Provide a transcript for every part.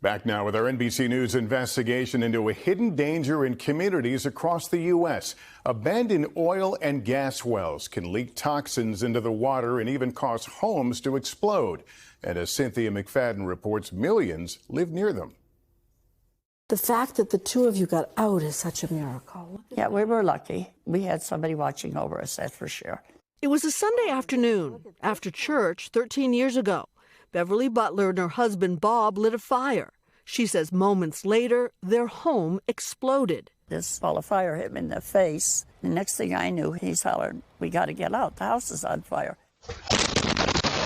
Back now with our NBC News investigation into a hidden danger in communities across the U.S. Abandoned oil and gas wells can leak toxins into the water and even cause homes to explode. And as Cynthia McFadden reports, millions live near them. The fact that the two of you got out is such a miracle. Yeah, we were lucky. We had somebody watching over us, that's for sure. It was a Sunday afternoon after church 13 years ago. Beverly Butler and her husband Bob lit a fire. She says moments later, their home exploded. This ball of fire hit him in the face. The next thing I knew, he's hollering, "We got to get out. The house is on fire."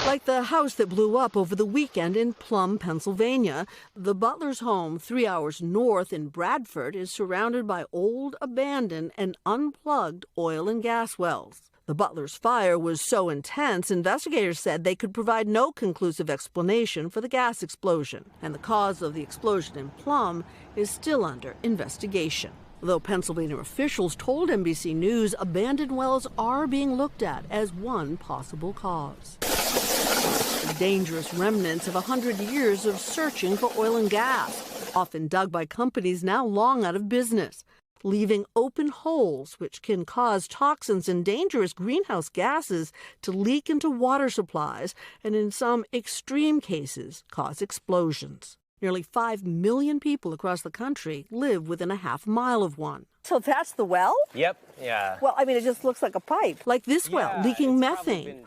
Like the house that blew up over the weekend in Plum, Pennsylvania, the Butler's home 3 hours north in Bradford is surrounded by old, abandoned, and unplugged oil and gas wells. The Butler's fire was so intense, investigators said they could provide no conclusive explanation for the gas explosion. And the cause of the explosion in Plum is still under investigation. Though Pennsylvania officials told NBC News abandoned wells are being looked at as one possible cause. The dangerous remnants of 100 years of searching for oil and gas, often dug by companies now long out of business, leaving open holes which can cause toxins and dangerous greenhouse gases to leak into water supplies and, in some extreme cases, cause explosions. Nearly 5 million people across the country live within a half-mile of one. So that's the well? Yep, yeah. Well, I mean, it just looks like a pipe. Like this well, leaking methane.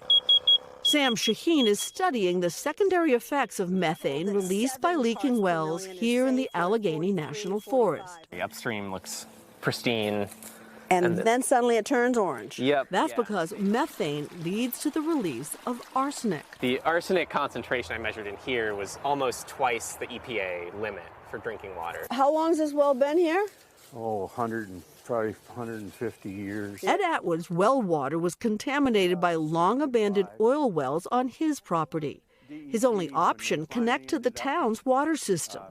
Sam Shaheen is studying the secondary effects of methane released by leaking wells here in the Allegheny National Forest. The upstream looks pristine. And then suddenly it turns orange. Yep. That's because methane leads to the release of arsenic. The arsenic concentration I measured in here was almost twice the EPA limit for drinking water. How long has this well been here? Oh, probably 150 years. Ed Atwood's well water was contaminated by long-abandoned oil wells on his property. His only option, connect to the town's water system.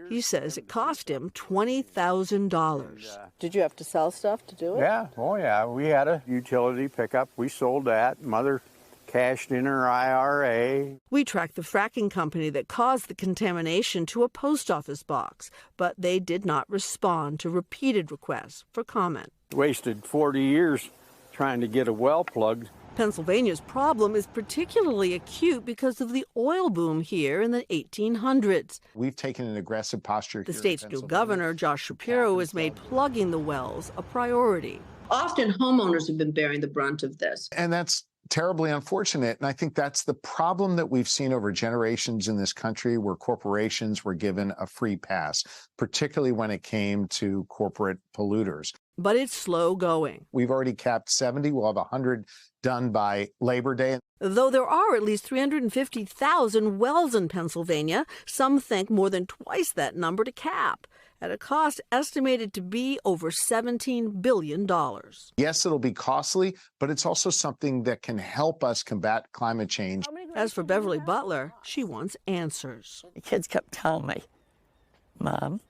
He says it cost him $20,000. Did you have to sell stuff to do it? Yeah, oh yeah, we had a utility pickup. We sold that. Mother cashed in her IRA. We tracked the fracking company that caused the contamination to a post office box, but they did not respond to repeated requests for comment. Wasted 40 years trying to get a well plugged. Pennsylvania's problem is particularly acute because of the oil boom here in the 1800s. We've taken an aggressive posture. The state's new governor, Josh Shapiro, has made plugging the wells a priority. Often homeowners have been bearing the brunt of this. And that's terribly unfortunate. And I think that's the problem that we've seen over generations in this country, where corporations were given a free pass, particularly when it came to corporate polluters. But it's slow going. We've already capped 70. We'll have 100 done by Labor Day. Though there are at least 350,000 wells in Pennsylvania, some think more than twice that number to cap, at a cost estimated to be over $17 billion. Yes, it'll be costly, but it's also something that can help us combat climate change. As for Beverly Butler, she wants answers. The kids kept telling me, "Mom,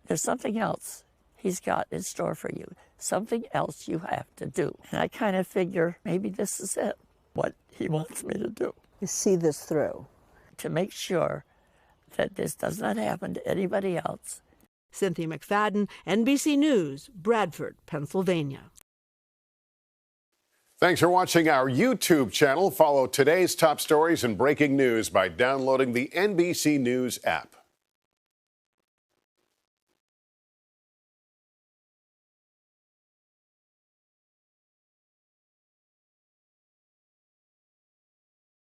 there's something else he's got in store for you, something else you have to do." And I kind of figure maybe this is it, what he wants me to do. You see this through. To make sure that this does not happen to anybody else. Cynthia McFadden, NBC News, Bradford, Pennsylvania. Thanks for watching our YouTube channel. Follow today's top stories and breaking news by downloading the NBC News app.